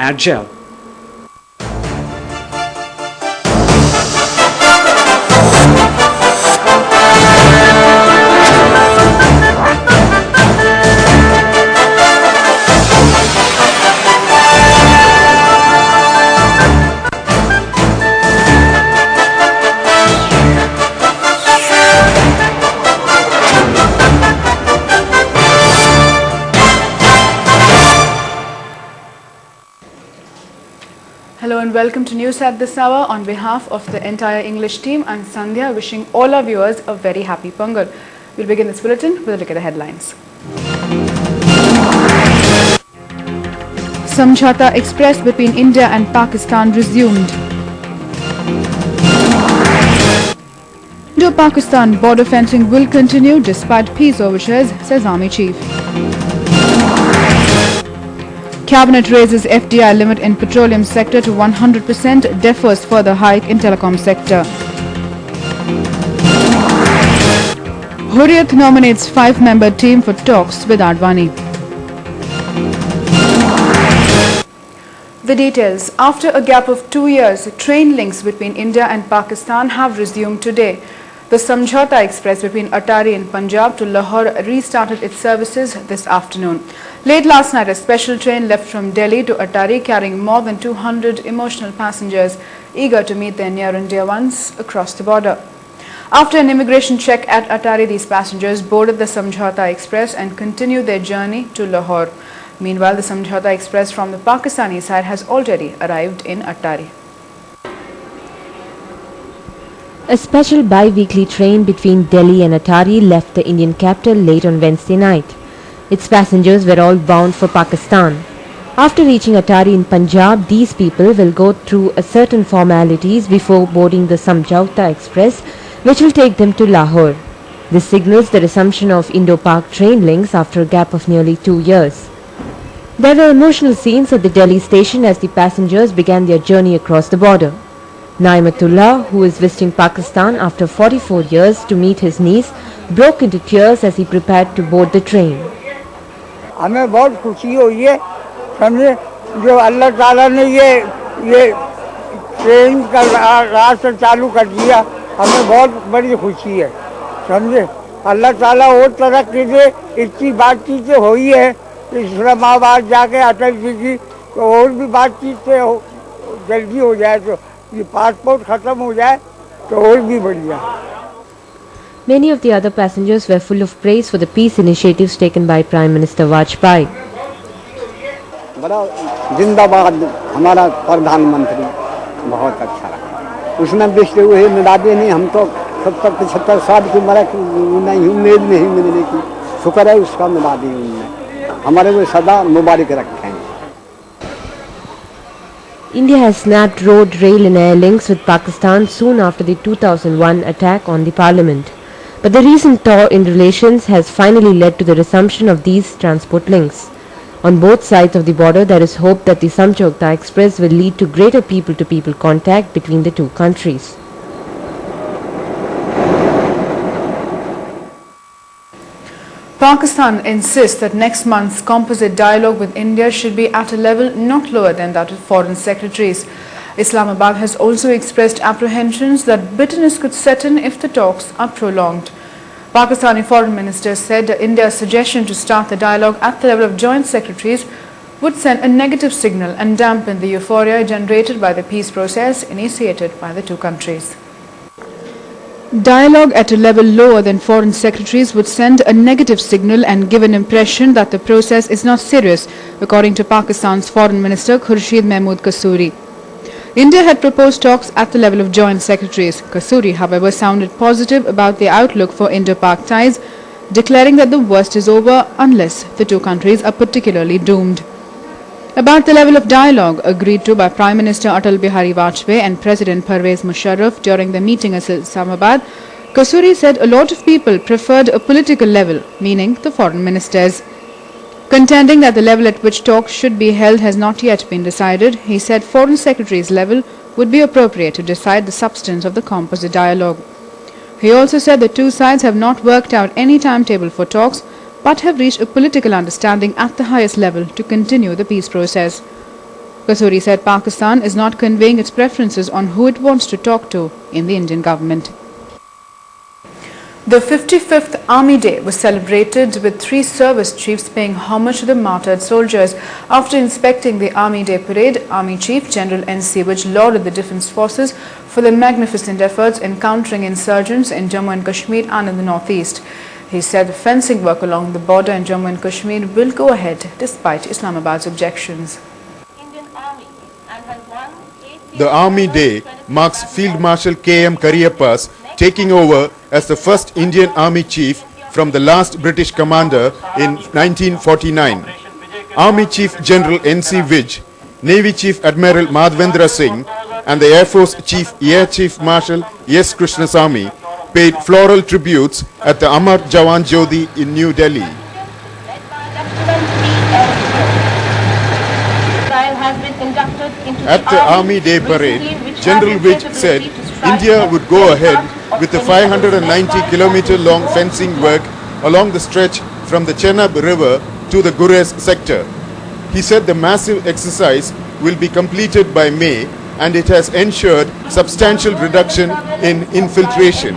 agile. Hello and welcome to News at this hour. On behalf of the entire English team, I'm Sandhya, wishing all our viewers a very happy Pongal. We'll begin this bulletin with a look at the headlines. Samjhauta Express between India and Pakistan resumed. Indo-Pakistan border fencing will continue despite peace overtures, says Army Chief. Cabinet raises FDI limit in petroleum sector to 100%, defers further hike in telecom sector. Hurriyat nominates 5-member team for talks with Advani. The details. After a gap of 2 years, train links between India and Pakistan have resumed today. The Samjhauta Express between Attari in Punjab to Lahore restarted its services this afternoon. Late last night, a special train left from Delhi to Attari carrying more than 200 emotional passengers eager to meet their near and dear ones across the border. After an immigration check at Attari, these passengers boarded the Samjhauta Express and continued their journey to Lahore. Meanwhile, the Samjhauta Express from the Pakistani side has already arrived in Attari. A special bi-weekly train between Delhi and Attari left the Indian capital late on Wednesday night. Its passengers were all bound for Pakistan. After reaching Attari in Punjab, these people will go through a certain formalities before boarding the Samjhauta Express, which will take them to Lahore. This signals the resumption of Indo-Pak train links after a gap of nearly 2 years. There were emotional scenes at the Delhi station as the passengers began their journey across the border. Naimatullah, who is visiting Pakistan after 44 years to meet his niece, broke into tears as he prepared to board the train. हमें बहुत खुशी हुई है समझे जो अल्लाह ताला ने ये ट्रेन का रास्ता चालू कर दिया हमें बहुत बड़ी खुशी है समझे अल्लाह ताला और तरक्की दे इतनी बातचीत हुई है इस्लामाबाद जाके अटल जी की तो और भी बातचीत से जल्दी हो जाए तो ये पासपोर्ट खत्म हो जाए तो और भी बढ़िया. Many of the other passengers were full of praise for the peace initiatives taken by Prime Minister Vajpayee. बड़ा जिंदाबाद हमारा प्रधानमंत्री बहुत अच्छा रहा उसने पिछले हुए मिलादे नहीं हम तो 70-75 साल की उम्र नहीं उम्मीद नहीं मिलने की शुक्र है उसका मिलादे उनने हमारे को सदा मुबारक रखें. India has snapped road, rail and air links with Pakistan soon after the 2001 attack on the parliament. But the recent thaw in relations has finally led to the resumption of these transport links. On both sides of the border, there is hope that the Samjhauta Express will lead to greater people-to-people contact between the two countries. Pakistan insists that next month's composite dialogue with India should be at a level not lower than that of foreign secretaries. Islamabad has also expressed apprehensions that bitterness could set in if the talks are prolonged. Pakistani Foreign Minister said India's suggestion to start the dialogue at the level of joint secretaries would send a negative signal and dampen the euphoria generated by the peace process initiated by the two countries. Dialogue at a level lower than foreign secretaries would send a negative signal and give an impression that the process is not serious, according to Pakistan's Foreign Minister Khurshid Mahmood Kasuri. India had proposed talks at the level of joint secretaries. Kasuri, however, sounded positive about the outlook for Indo-Pak ties, declaring that the worst is over unless the two countries are particularly doomed. About the level of dialogue agreed to by Prime Minister Atal Bihari Vajpayee and President Pervez Musharraf during the meeting at Islamabad, Kasuri said a lot of people preferred a political level, meaning the foreign ministers. Contending that the level at which talks should be held has not yet been decided, he said foreign secretaries' level would be appropriate to decide the substance of the composite dialogue. He also said the two sides have not worked out any timetable for talks, but have reached a political understanding at the highest level to continue the peace process. Kasuri said Pakistan is not conveying its preferences on who it wants to talk to in the Indian government. The 55th Army Day was celebrated with 3 service chiefs paying homage to the martyred soldiers. After inspecting the Army Day parade, Army Chief General N.C. Vij lauded the Defence Forces for their magnificent efforts in countering insurgents in Jammu and Kashmir and in the northeast. He said the fencing work along the border in Jammu and Kashmir will go ahead despite Islamabad's objections. The Army Day marks Field Marshal K.M. Cariappa's taking over as the first Indian Army Chief from the last British commander in 1949. Army Chief General N.C. Vij, Navy Chief Admiral Madhavendra Singh and the Air Force Chief Air Chief Marshal S. Krishnasamy paid floral tributes at the Amar Jawan Jyoti in New Delhi. At the Army Day parade, General Vij said India would go ahead with the 590-kilometer long fencing work along the stretch from the Chenab River to the Gurez sector. He said the massive exercise will be completed by May and it has ensured substantial reduction in infiltration.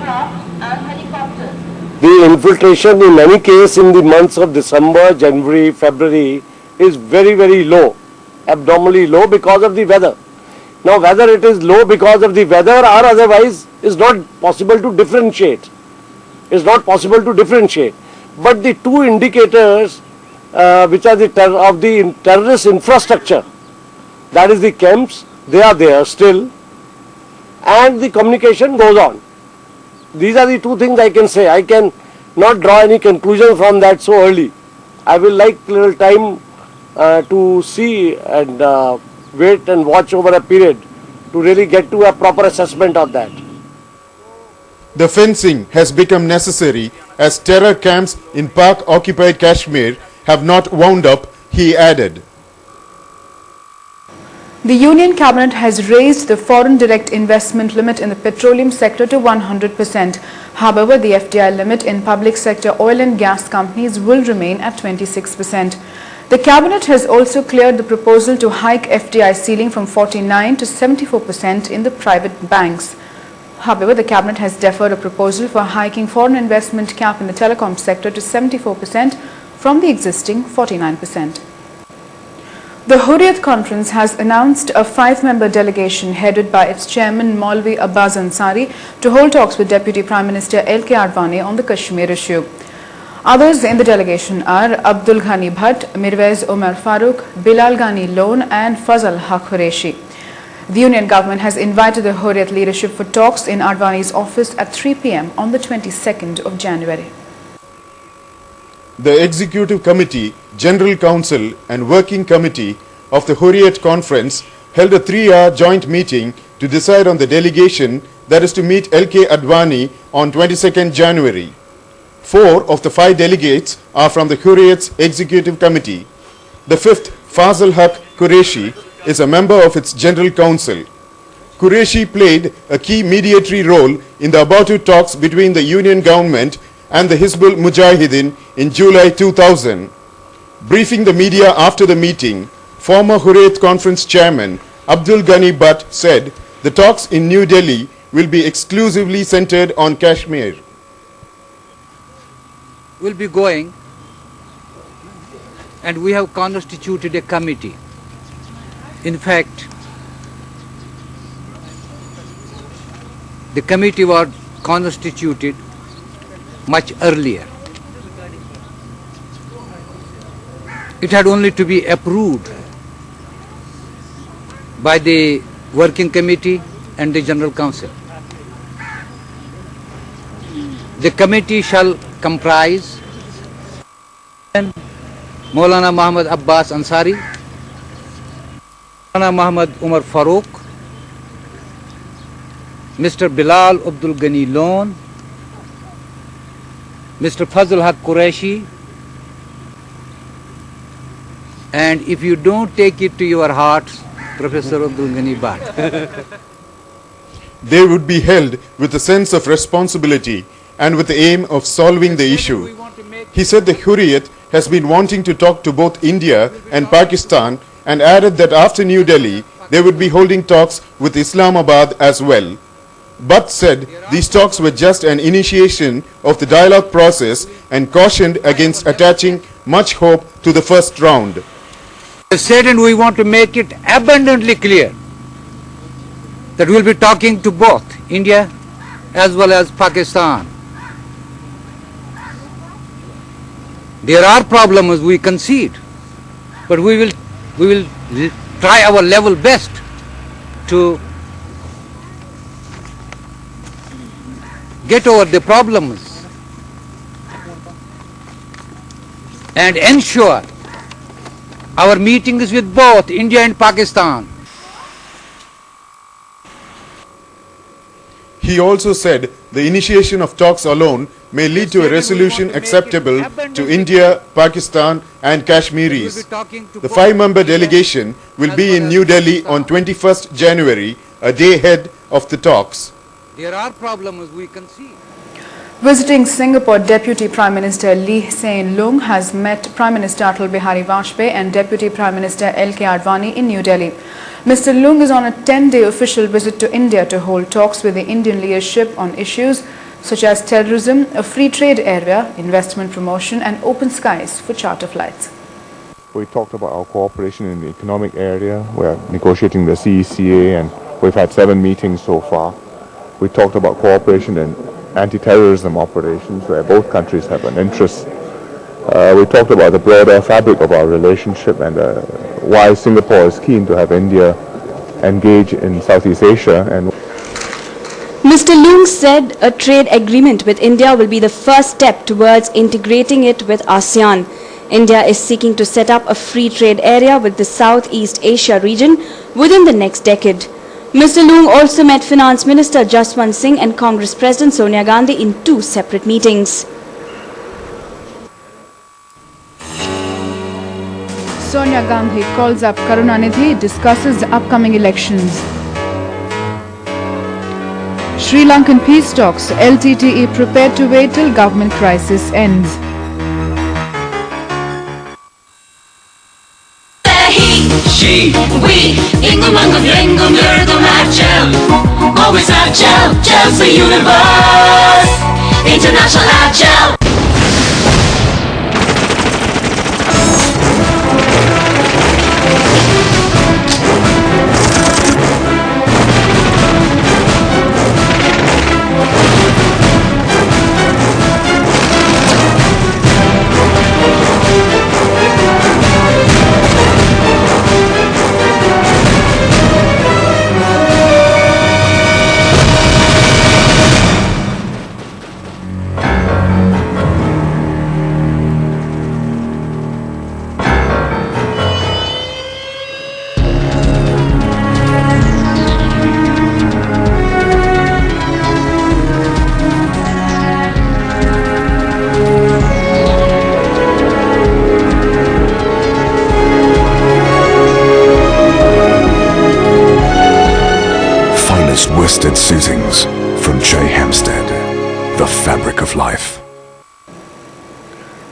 The infiltration in any case in the months of December, January, February is very, very low, abnormally low because of the weather. Now whether it is low because of the weather or otherwise is not possible to differentiate. It's not possible to differentiate. But the two indicators which are of the terrorist infrastructure, that is the camps, they are there still, and the communication goes on. These are the two things I can say. I can not draw any conclusion from that so early. I will like little time to see and wait and watch over a period to really get to a proper assessment of that. The fencing has become necessary as terror camps in Pak-occupied Kashmir have not wound up, he added. The Union Cabinet has raised the foreign direct investment limit in the petroleum sector to 100%. However, the FDI limit in public sector oil and gas companies will remain at 26%. The Cabinet has also cleared the proposal to hike FDI ceiling from 49 to 74% in the private banks. However, the Cabinet has deferred a proposal for hiking foreign investment cap in the telecom sector to 74% from the existing 49%. The Hurriyat Conference has announced a 5-member delegation headed by its chairman Maulvi Abbas Ansari to hold talks with Deputy Prime Minister L.K. Advani on the Kashmir issue. Others in the delegation are Abdul Ghani Bhatt, Mirwaiz Umar Farooq, Bilal Ghani Lone and Fazal Haq Qureshi. The Union government has invited the Hurriyat leadership for talks in Advani's office at 3 p.m. on the 22nd of January. The Executive Committee, General Council and Working Committee of the Hurriyat Conference held a 3-hour joint meeting to decide on the delegation that is to meet L.K. Advani on 22nd January. 4 of the 5 delegates are from the Hurriyat's Executive Committee. The 5th, Fazal Haq Qureshi, is a member of its General Council. Qureshi played a key mediatory role in the about-to talks between the Union government and the Hizbul Mujahideen in July 2000. Briefing the media after the meeting, former Hurriyat Conference Chairman Abdul Ghani Bhatt said the talks in New Delhi will be exclusively centered on Kashmir. Will be going, and we have constituted a committee. In fact, the committee was constituted much earlier. It had only to be approved by the working committee and the General Council. The committee shall comprise Maulana Muhammad Abbas Ansari, Maulana Muhammad Umar Farooq, Mr. Bilal Abdul Ghani Lone, Mr. Fazal Haq Qureshi, and if you don't take it to your hearts, Professor Abdul Ghani Bhatt. They would be held with a sense of responsibility and with the aim of solving the issue. He said the Hurriyat has been wanting to talk to both India and Pakistan and added that after New Delhi, they would be holding talks with Islamabad as well, but said these talks were just an initiation of the dialogue process and cautioned against attaching much hope to the first round. We said, and we want to make it abundantly clear that we will be talking to both India as well as Pakistan. There are problems, we concede, but we will try our level best to get over the problems and ensure our meetings with both India and Pakistan. He also said the initiation of talks alone may lead to a resolution acceptable to India, Pakistan and Kashmiris. The 5-member delegation will be in New Delhi on 21st January, a day ahead of the talks. There are problems, we concede. Visiting Singapore, Deputy Prime Minister Lee Hsien Loong has met Prime Minister Atal Bihari Vajpayee and Deputy Prime Minister LK Advani in New Delhi. Mr. Loong is on a 10-day official visit to India to hold talks with the Indian leadership on issues such as terrorism, a free trade area, investment promotion and open skies for charter flights. We talked about our cooperation in the economic area. We're negotiating the CECA and we've had 7 meetings so far. We talked about cooperation in anti-terrorism operations where both countries have an interest. We talked about the broader fabric of our relationship and why Singapore is keen to have India engage in Southeast Asia. And Mr. Loong said a trade agreement with India will be the first step towards integrating it with ASEAN. India is seeking to set up a free trade area with the Southeast Asia region within the next decade. Mr. Loong also met Finance Minister Jaswant Singh and Congress President Sonia Gandhi in 2 separate meetings. Sonia Gandhi calls up Karunanidhi, discusses the upcoming elections. Sri Lankan peace talks, LTTE prepared to wait till government crisis ends. She, we, ingumangum, yengum, yerdum, agile. Always agile, gel's the universe. International agile. Worsted suitings from J. Hampstead, the fabric of life.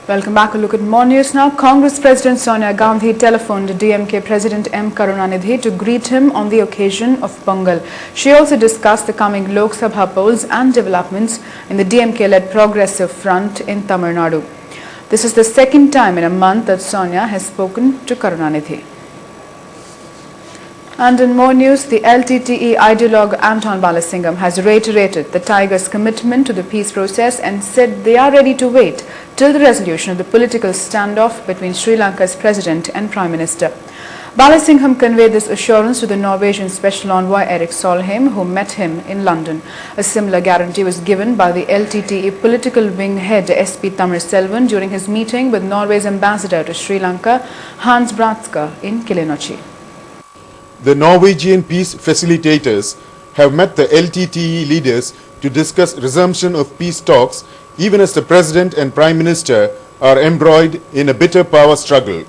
Welcome back. A look at more news now. Congress President Sonia Gandhi telephoned DMK President M. Karunanidhi to greet him on the occasion of Pongal. She also discussed the coming Lok Sabha polls and developments in the DMK-led Progressive Front in Tamil Nadu. This is the second time in a month that Sonia has spoken to Karunanidhi. And in more news, the LTTE ideologue Anton Balasingham has reiterated the Tigers' commitment to the peace process and said they are ready to wait till the resolution of the political standoff between Sri Lanka's President and Prime Minister. Balasingham conveyed this assurance to the Norwegian Special Envoy Erik Solheim, who met him in London. A similar guarantee was given by the LTTE political wing head SP Thammerselvan during his meeting with Norway's ambassador to Sri Lanka, Hans Bratska, in Kilinochchi. The Norwegian peace facilitators have met the LTTE leaders to discuss resumption of peace talks even as the President and Prime Minister are embroiled in a bitter power struggle.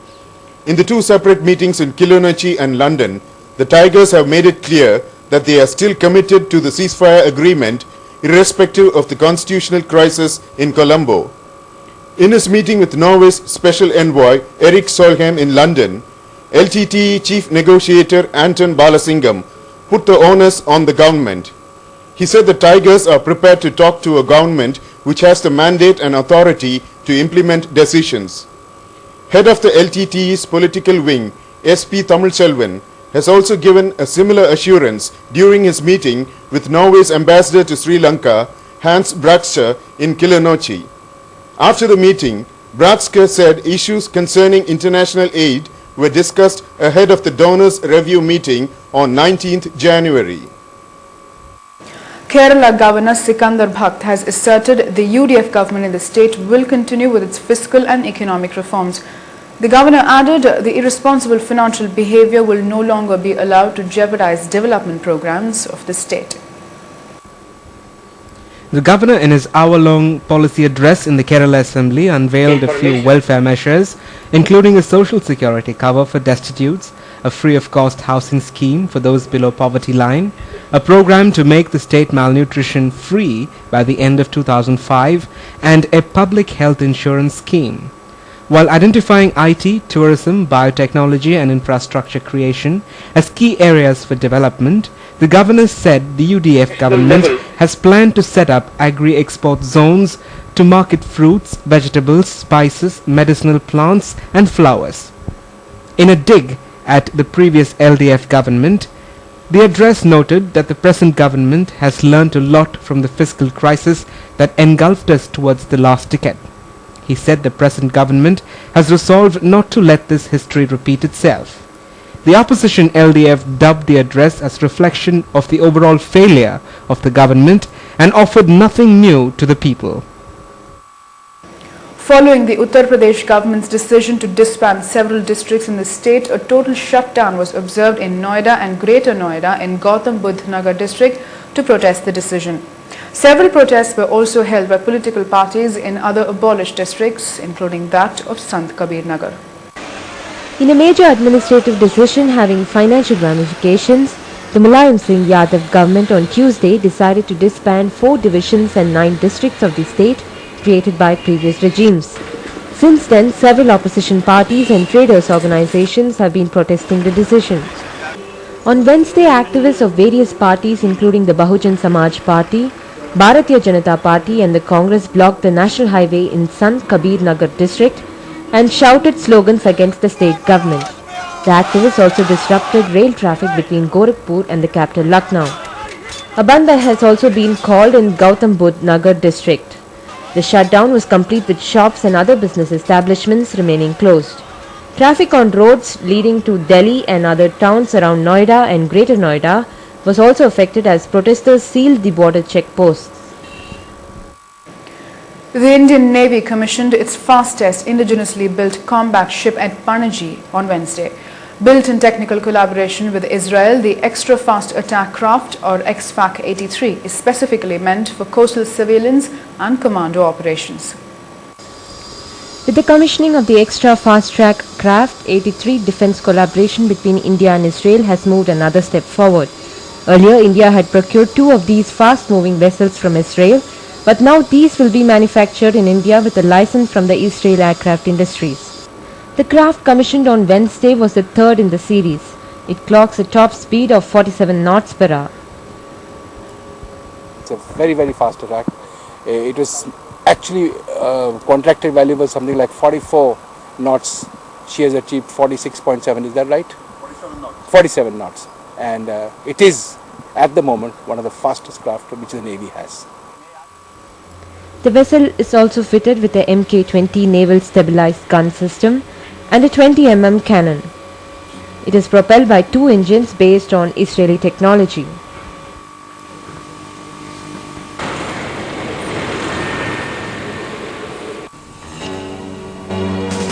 In the 2 separate meetings in Kilinochchi and London, the Tigers have made it clear that they are still committed to the ceasefire agreement irrespective of the constitutional crisis in Colombo. In his meeting with Norway's Special Envoy Erik Solheim in London, LTTE Chief Negotiator Anton Balasingham put the onus on the government. He said the Tigers are prepared to talk to a government which has the mandate and authority to implement decisions. Head of the LTTE's political wing, SP Tamilselvan, has also given a similar assurance during his meeting with Norway's ambassador to Sri Lanka, Hans Bratsker, in Kilinochchi. After the meeting, Bratsker said issues concerning international aid were discussed ahead of the donors' review meeting on 19th January. Kerala Governor Sikandar Bhakt has asserted the UDF government in the state will continue with its fiscal and economic reforms. The governor added the irresponsible financial behavior will no longer be allowed to jeopardize development programs of the state. The governor, in his hour-long policy address in the Kerala Assembly, unveiled a few welfare measures, including a social security cover for destitutes, a free-of-cost housing scheme for those below poverty line, a program to make the state malnutrition free by the end of 2005, and a public health insurance scheme. While identifying IT, tourism, biotechnology and infrastructure creation as key areas for development, the governor said the UDF government has planned to set up agri-export zones to market fruits, vegetables, spices, medicinal plants and flowers. In a dig at the previous LDF government, the address noted that the present government has learnt a lot from the fiscal crisis that engulfed us towards the last decade. He said the present government has resolved not to let this history repeat itself. The opposition LDF dubbed the address as reflection of the overall failure of the government and offered nothing new to the people. Following the Uttar Pradesh government's decision to disband several districts in the state, a total shutdown was observed in Noida and Greater Noida in Gautam Budh Nagar district to protest the decision. Several protests were also held by political parties in other abolished districts, including that of Sant Kabir Nagar. In a major administrative decision having financial ramifications, the Mulayam Singh Yadav government on Tuesday decided to disband 4 divisions and 9 districts of the state created by previous regimes. Since then, several opposition parties and traders' organizations have been protesting the decision. On Wednesday, activists of various parties including the Bahujan Samaj Party, Bharatiya Janata Party and the Congress blocked the national highway in Sant Kabir Nagar district and shouted slogans against the state government. The activists also disrupted rail traffic between Gorakhpur and the capital Lucknow. A bandh has also been called in Gautam Budh Nagar district. The shutdown was complete with shops and other business establishments remaining closed. Traffic on roads leading to Delhi and other towns around Noida and Greater Noida was also affected as protesters sealed the border checkposts. The Indian Navy commissioned its fastest indigenously built combat ship at Panaji on Wednesday. Built in technical collaboration with Israel, the Extra Fast Attack Craft or XFAC 83 is specifically meant for coastal surveillance and commando operations. With the commissioning of the Extra Fast Track Craft 83, defense collaboration between India and Israel has moved another step forward. Earlier, India had procured 2 of these fast-moving vessels from Israel, but now these will be manufactured in India with a license from the Israel Aircraft Industries. The craft commissioned on Wednesday was the 3rd in the series. It clocks a top speed of 47 knots per hour. It's a very, very fast attack. It was actually contracted value was something like 44 knots. She has achieved 46.7, is that right? 47 knots. 47 knots. And it is at the moment one of the fastest craft which the Navy has. The vessel is also fitted with a Mk-20 naval stabilized gun system and a 20 mm cannon. It is propelled by 2 engines based on Israeli technology.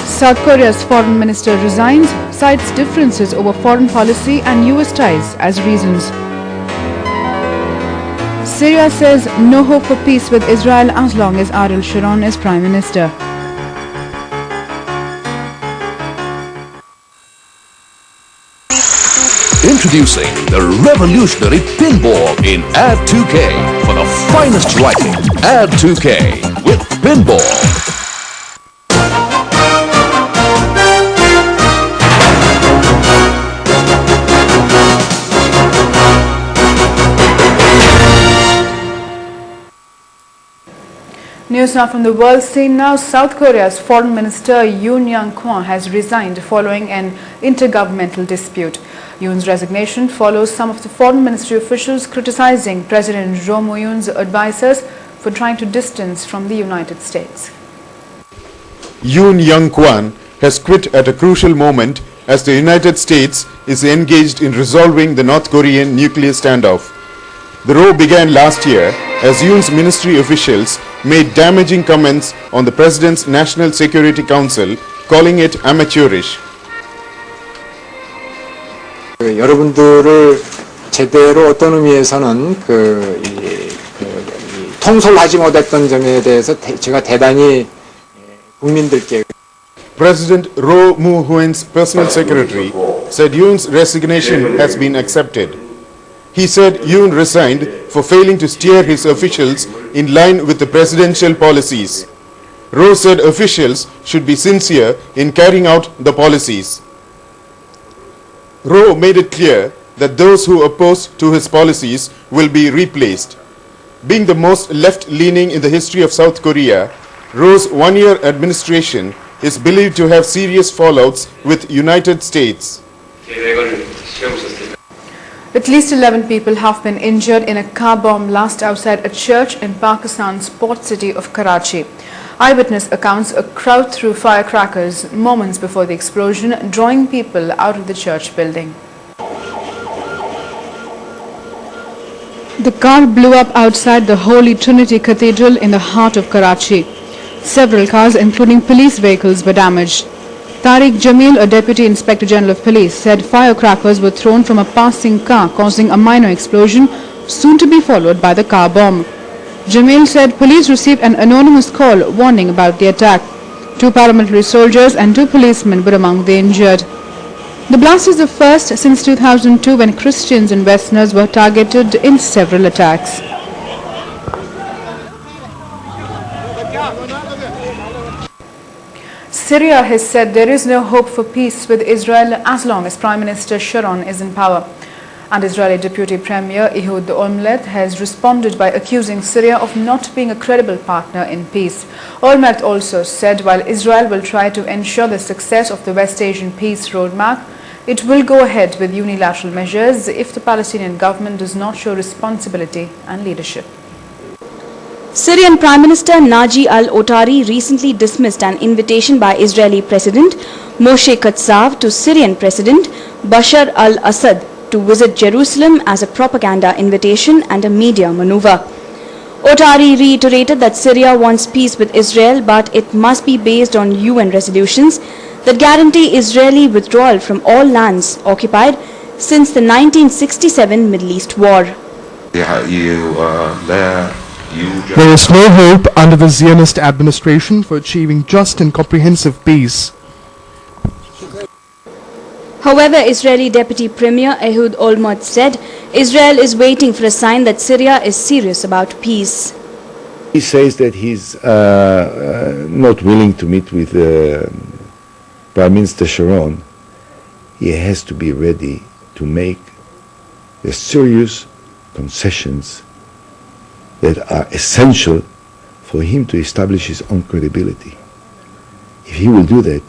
South Korea's foreign minister resigns, cites differences over foreign policy and US ties as reasons. Syria says no hope for peace with Israel as long as Ariel Sharon is prime minister. Introducing the revolutionary pinball in Add 2K for the finest writing. Add 2K with pinball. News now from the world scene now. South Korea's Foreign Minister Yoon Young-kwon has resigned following an intergovernmental dispute. Yoon's resignation follows some of the foreign ministry officials criticizing President Roh Moo-hyun's advisors for trying to distance from the United States. Yoon Young-kwon has quit at a crucial moment as the United States is engaged in resolving the North Korean nuclear standoff. The row began last year as Yoon's ministry officials made damaging comments on the President's National Security Council, calling it amateurish. 여러분들을 제대로 어떤 의미에서는 통솔하지 못했던 점에 대해서 제가 대단히 국민들께 President Roh Moo-hyun's personal secretary said Yoon's resignation has been accepted. He said Yoon resigned for failing to steer his officials in line with the presidential policies. Roh said officials should be sincere in carrying out the policies. Roh made it clear that those who oppose to his policies will be replaced. Being the most left-leaning in the history of South Korea, Roh's one-year administration is believed to have serious fallouts with United States. At least 11 people have been injured in a car bomb blast outside a church in Pakistan's port city of Karachi. Eyewitness accounts a crowd threw firecrackers moments before the explosion, drawing people out of the church building. The car blew up outside the Holy Trinity Cathedral in the heart of Karachi. Several cars, including police vehicles, were damaged. Tariq Jamil, a Deputy Inspector General of Police, said firecrackers were thrown from a passing car, causing a minor explosion, soon to be followed by the car bomb. Jamil said police received an anonymous call warning about the attack. 2 paramilitary soldiers and 2 policemen were among the injured. The blast is the first since 2002 when Christians and Westerners were targeted in several attacks. Syria has said there is no hope for peace with Israel as long as Prime Minister Sharon is in power. And Israeli Deputy Premier Ehud Olmert has responded by accusing Syria of not being a credible partner in peace. Olmert also said while Israel will try to ensure the success of the West Asian peace roadmap, it will go ahead with unilateral measures if the Palestinian government does not show responsibility and leadership. Syrian Prime Minister Naji al-Otari recently dismissed an invitation by Israeli President Moshe Katsav to Syrian President Bashar al-Assad to visit Jerusalem as a propaganda invitation and a media maneuver. Otari reiterated that Syria wants peace with Israel, but it must be based on UN resolutions that guarantee Israeli withdrawal from all lands occupied since the 1967 Middle East War. There is no hope under the Zionist administration for achieving just and comprehensive peace. However, Israeli Deputy Premier Ehud Olmert said Israel is waiting for a sign that Syria is serious about peace. He says that he's not willing to meet with Prime Minister Sharon. He has to be ready to make the serious concessions that are essential for him to establish his own credibility. If he will do that,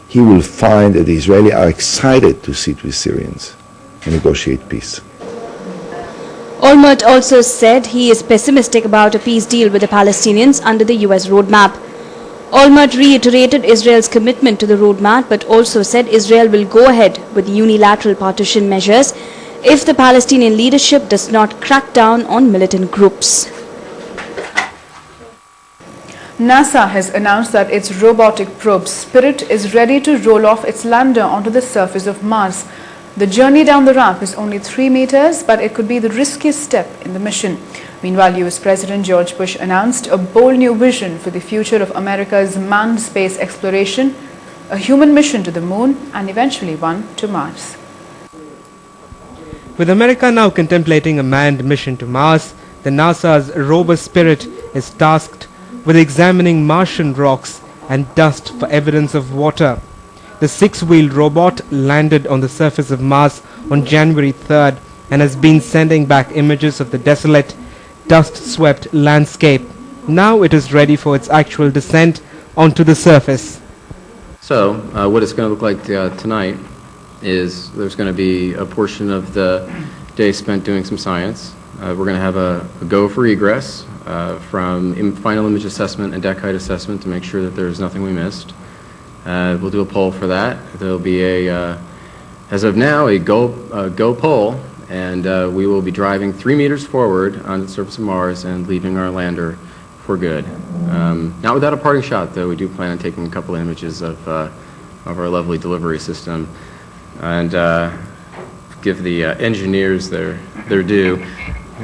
he will find that the Israelis are excited to sit with Syrians and negotiate peace. Olmert also said he is pessimistic about a peace deal with the Palestinians under the US roadmap. Olmert reiterated Israel's commitment to the roadmap, but also said Israel will go ahead with unilateral partition measures if the Palestinian leadership does not crack down on militant groups. NASA has announced that its robotic probe Spirit is ready to roll off its lander onto the surface of Mars. The journey down the ramp is only 3 meters, but it could be the riskiest step in the mission. Meanwhile, US President George Bush announced a bold new vision for the future of America's manned space exploration, a human mission to the moon and eventually one to Mars. With America now contemplating a manned mission to Mars, the NASA's rover Spirit is tasked with examining Martian rocks and dust for evidence of water. The 6-wheeled robot landed on the surface of Mars on January 3rd and has been sending back images of the desolate, dust-swept landscape Now it is ready for its actual descent onto the surface. So, what it's going to look like tonight is there's going to be a portion of the day spent doing some science. We're going to have a go for egress from final image assessment and deck height assessment to make sure that there's nothing we missed. We'll do a poll for that. There'll be as of now, a go poll, and we will be driving 3 meters forward on the surface of Mars and leaving our lander for good. Not without a parting shot, though. We do plan on taking a couple of images of our lovely delivery system and give the engineers their due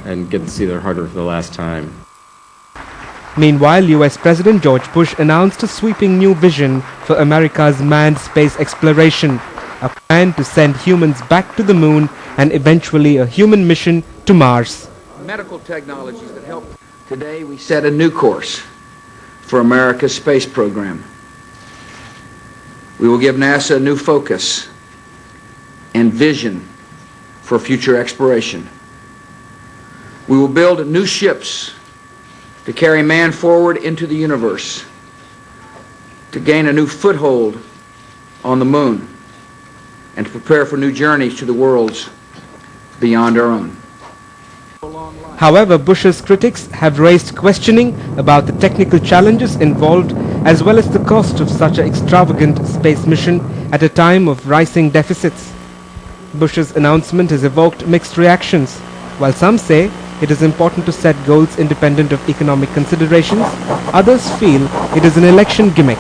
and get to see their hard work for the last time. Meanwhile, US President George Bush announced a sweeping new vision for America's manned space exploration, a plan to send humans back to the moon and eventually a human mission to Mars. Medical technologies that help. Today we set a new course for America's space program. We will give NASA a new focus and vision for future exploration. We will build new ships to carry man forward into the universe, to gain a new foothold on the moon, and to prepare for new journeys to the worlds beyond our own. However, Bush's critics have raised questioning about the technical challenges involved as well as the cost of such an extravagant space mission at a time of rising deficits. Bush's announcement has evoked mixed reactions. While some say it is important to set goals independent of economic considerations, others feel it is an election gimmick.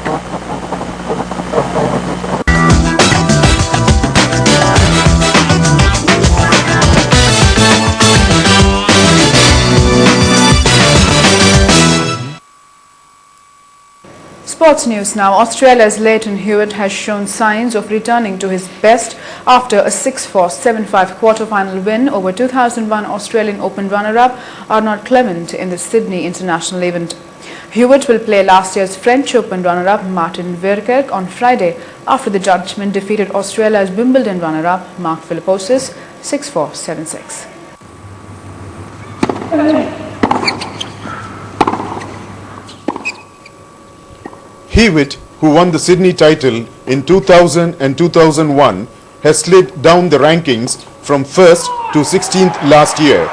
Sports news now. Australia's Leighton Hewitt has shown signs of returning to his best after a 6-4, 7-5 quarter-final win over 2001 Australian Open runner-up Arnaud Clement in the Sydney International event. Hewitt will play last year's French Open runner-up Martin Verkerk on Friday after the judgment defeated Australia's Wimbledon runner-up Mark Philippoussis 6-4, 7-6. Hewitt, who won the Sydney title in 2000 and 2001, has slid down the rankings from 1st to 16th last year,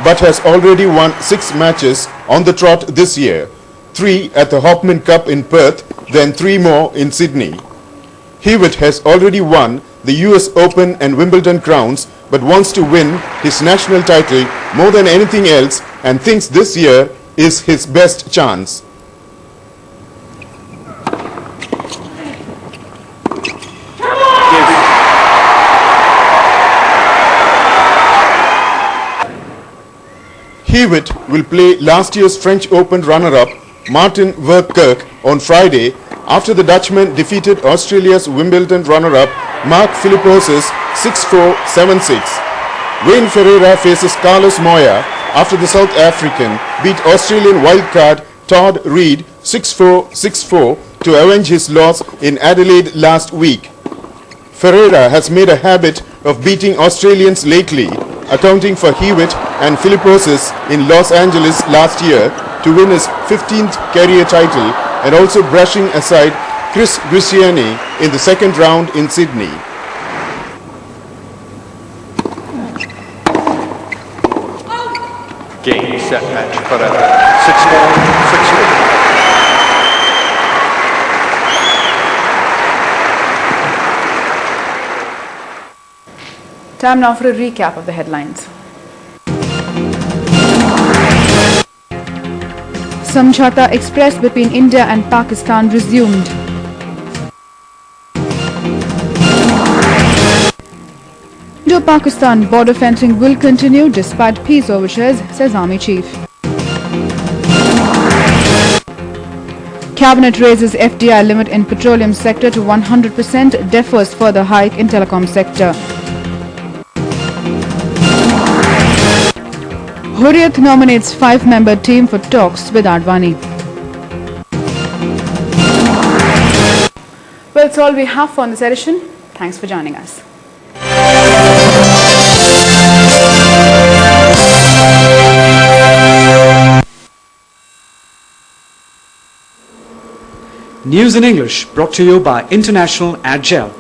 but has already won 6 matches on the trot this year, 3 at the Hopman Cup in Perth, then 3 more in Sydney. Hewitt has already won the US Open and Wimbledon crowns, but wants to win his national title more than anything else and thinks this year is his best chance. Hewitt will play last year's French Open runner-up Martin Verkerk on Friday after the Dutchman defeated Australia's Wimbledon runner-up Mark Philippoussis 6-4, 7-6. Wayne Ferreira faces Carlos Moya after the South African beat Australian wildcard Todd Reid 6-4, 6-4 to avenge his loss in Adelaide last week. Ferreira has made a habit of beating Australians lately, accounting for Hewitt and Philippoussis in Los Angeles last year to win his 15th career title and also brushing aside Chris Grisciani in the second round in Sydney. Game, set, match, forever. 6-4, 6-3. Time now for a recap of the headlines. Samjhauta Express between India and Pakistan resumed. Indo-Pakistan border fencing will continue despite peace overtures, says Army Chief. Cabinet raises FDI limit in petroleum sector to 100%, defers further hike in telecom sector. Hurriyat nominates 5-member team for talks with Advani. Well, that's all we have for this edition. Thanks for joining us. News in English brought to you by International Ad Gel.